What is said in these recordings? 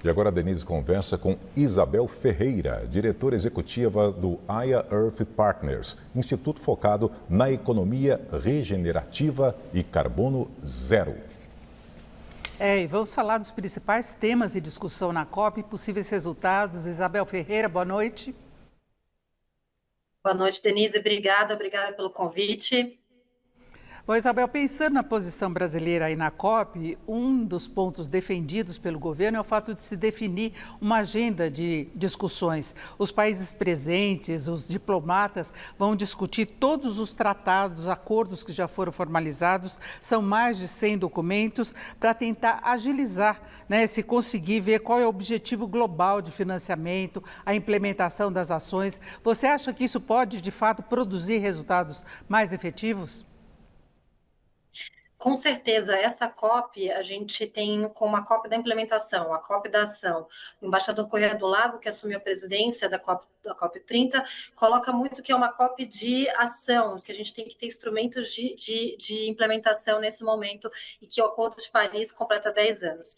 E agora a Denise conversa com Isabel Ferreira, diretora executiva do Aya Earth Partners, instituto focado na economia regenerativa e carbono zero. E vamos falar dos principais temas de discussão na COP e possíveis resultados. Isabel Ferreira, boa noite. Boa noite, Denise. Obrigada pelo convite. Bom, Isabel, pensando na posição brasileira aí na COP, um dos pontos defendidos pelo governo é o fato de se definir uma agenda de discussões. Os países presentes, os diplomatas, vão discutir todos os tratados, acordos que já foram formalizados, são mais de 100 documentos, para tentar agilizar, se conseguir ver qual é o objetivo global de financiamento, a implementação das ações. Você acha que isso pode, de fato, produzir resultados mais efetivos? Com certeza, essa COP, a gente tem como a COP da implementação, a COP da ação. O embaixador Corrêa do Lago, que assumiu a presidência da COP 30, coloca muito que é uma COP de ação, que a gente tem que ter instrumentos de implementação nesse momento e que o Acordo de Paris completa 10 anos.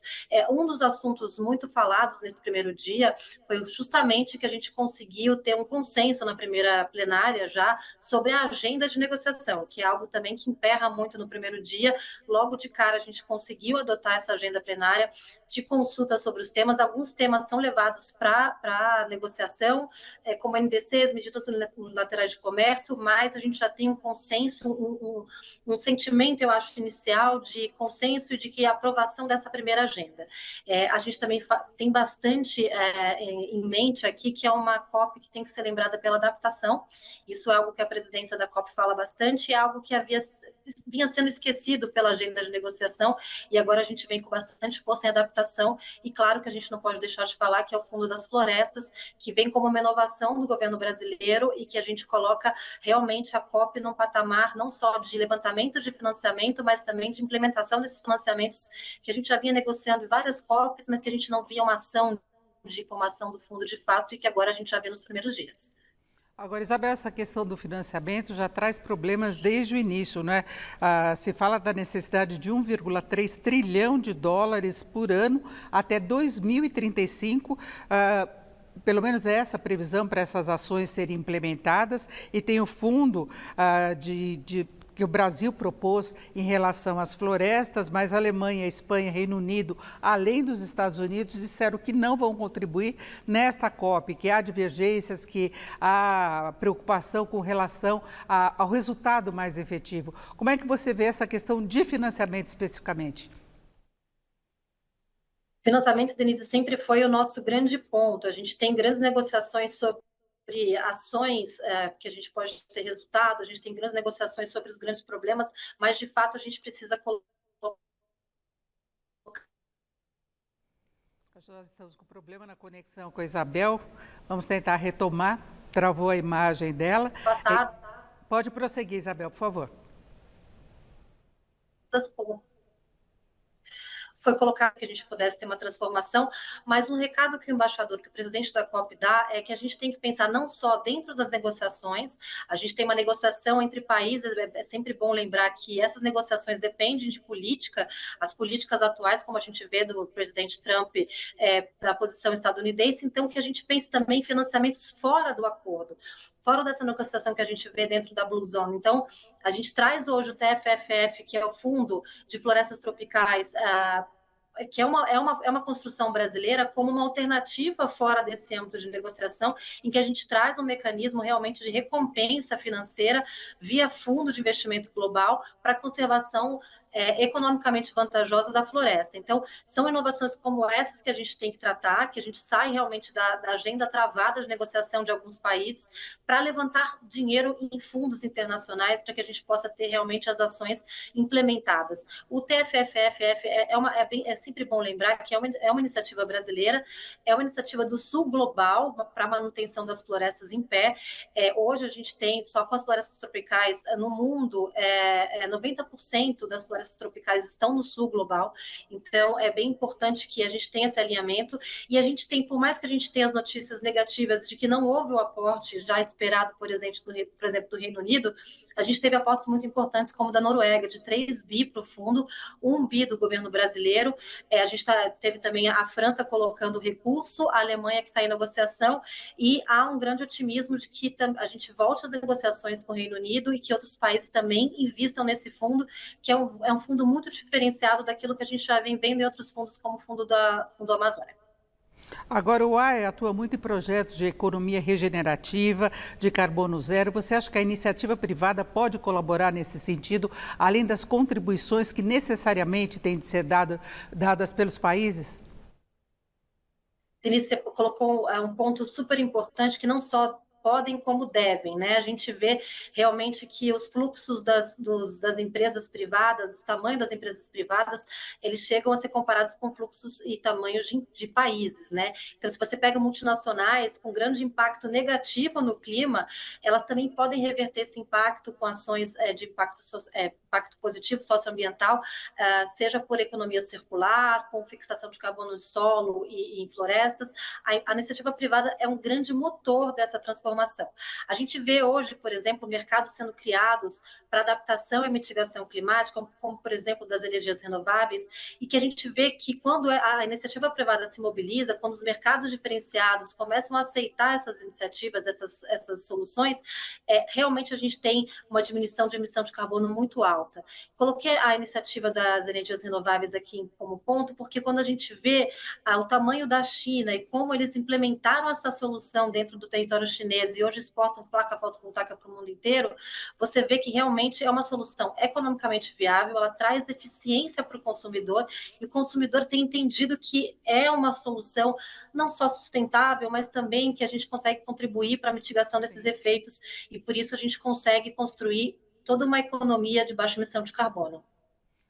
Um dos assuntos muito falados nesse primeiro dia foi justamente que a gente conseguiu ter um consenso na primeira plenária já sobre a agenda de negociação, que é algo também que emperra muito no primeiro dia. Logo de cara a gente conseguiu adotar essa agenda plenária de consulta sobre os temas. Alguns temas são levados para negociação, como NDCs, medidas unilaterais de comércio, mas a gente já tem um consenso, um sentimento, eu acho, inicial de consenso e de que a aprovação dessa primeira agenda. A gente também tem bastante em mente aqui que é uma COP que tem que ser lembrada pela adaptação. Isso é algo que a presidência da COP fala bastante, é algo que vinha sendo esquecido pela agenda de negociação, e agora a gente vem com bastante força em adaptação, e claro que a gente não pode deixar de falar que é o Fundo das Florestas, que vem como uma inovação do governo brasileiro e que a gente coloca realmente a COP num patamar não só de levantamento de financiamento, mas também de implementação desses financiamentos que a gente já vinha negociando em várias COPs, mas que a gente não via uma ação de formação do fundo de fato e que agora a gente já vê nos primeiros dias. Agora, Isabel, essa questão do financiamento já traz problemas desde o início, né? Se fala da necessidade de 1,3 trilhão de dólares por ano até 2035. Pelo menos é essa a previsão para essas ações serem implementadas, e tem o fundo que o Brasil propôs em relação às florestas, mas a Alemanha, a Espanha, Reino Unido, além dos Estados Unidos, disseram que não vão contribuir nesta COP, que há divergências, que há preocupação com relação ao resultado mais efetivo. Como é que você vê essa questão de financiamento especificamente? Financiamento, Denise, sempre foi o nosso grande ponto. A gente tem grandes negociações sobre ações que a gente pode ter resultado, a gente tem grandes negociações sobre os grandes problemas, mas de fato a gente precisa colocar. Nós estamos com problema na conexão com a Isabel, vamos tentar retomar, travou a imagem dela. Pode prosseguir, Isabel, por favor. Foi colocado que a gente pudesse ter uma transformação, mas um recado que o embaixador, que o presidente da COP dá, é que a gente tem que pensar não só dentro das negociações, a gente tem uma negociação entre países, é sempre bom lembrar que essas negociações dependem de política, as políticas atuais, como a gente vê do presidente Trump, da posição estadunidense, então que a gente pense também em financiamentos fora do acordo, fora dessa negociação que a gente vê dentro da Blue Zone. Então, a gente traz hoje o TFFF, que é o Fundo de Florestas Tropicais, que é uma construção brasileira como uma alternativa fora desse âmbito de negociação, em que a gente traz um mecanismo realmente de recompensa financeira via fundo de investimento global para conservação economicamente vantajosa da floresta. Então, são inovações como essas que a gente tem que tratar, que a gente sai realmente da agenda travada de negociação de alguns países para levantar dinheiro em fundos internacionais para que a gente possa ter realmente as ações implementadas. O TFFF é sempre bom lembrar que é uma iniciativa brasileira, é uma iniciativa do Sul Global para a manutenção das florestas em pé. Hoje a gente tem, só com as florestas tropicais no mundo, 90% das florestas florestas tropicais estão no sul global, então é bem importante que a gente tenha esse alinhamento, e a gente tem, por mais que a gente tenha as notícias negativas de que não houve o aporte já esperado, por exemplo, do Reino Unido, a gente teve aportes muito importantes, como o da Noruega, de 3 bi para o fundo, 1 bi do governo brasileiro, a gente teve também a França colocando recurso, a Alemanha que está em negociação, e há um grande otimismo de que a gente volte às negociações com o Reino Unido e que outros países também invistam nesse fundo, que é um fundo muito diferenciado daquilo que a gente já vem vendo em outros fundos, como o fundo Amazônia. Agora, o AIA atua muito em projetos de economia regenerativa, de carbono zero. Você acha que a iniciativa privada pode colaborar nesse sentido, além das contribuições que necessariamente têm de ser dadas pelos países? Denise, você colocou um ponto super importante, que não só podem como devem, né? A gente vê realmente que os fluxos das empresas privadas, o tamanho das empresas privadas, eles chegam a ser comparados com fluxos e tamanhos de países, né? Então, se você pega multinacionais com grande impacto negativo no clima, elas também podem reverter esse impacto com ações de impacto positivo socioambiental, seja por economia circular, com fixação de carbono em solo e em florestas. A iniciativa privada é um grande motor dessa transformação. A gente vê hoje, por exemplo, mercados sendo criados para adaptação e mitigação climática, como por exemplo, das energias renováveis, e que a gente vê que quando a iniciativa privada se mobiliza, quando os mercados diferenciados começam a aceitar essas iniciativas, essas soluções, realmente a gente tem uma diminuição de emissão de carbono muito alta. Coloquei a iniciativa das energias renováveis aqui como ponto, porque quando a gente vê o tamanho da China e como eles implementaram essa solução dentro do território chinês e hoje exportam placa fotovoltaica para o mundo inteiro, você vê que realmente é uma solução economicamente viável, ela traz eficiência para o consumidor, e o consumidor tem entendido que é uma solução não só sustentável, mas também que a gente consegue contribuir para a mitigação desses efeitos, e por isso a gente consegue construir toda uma economia de baixa emissão de carbono.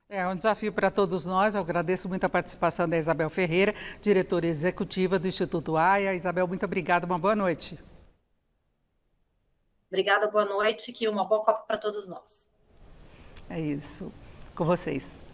É um desafio para todos nós. Eu agradeço muito a participação da Isabel Ferreira, diretora executiva do Instituto AIA. Isabel, muito obrigada, uma boa noite. Obrigada, boa noite, que uma boa Copa para todos nós. É isso, com vocês.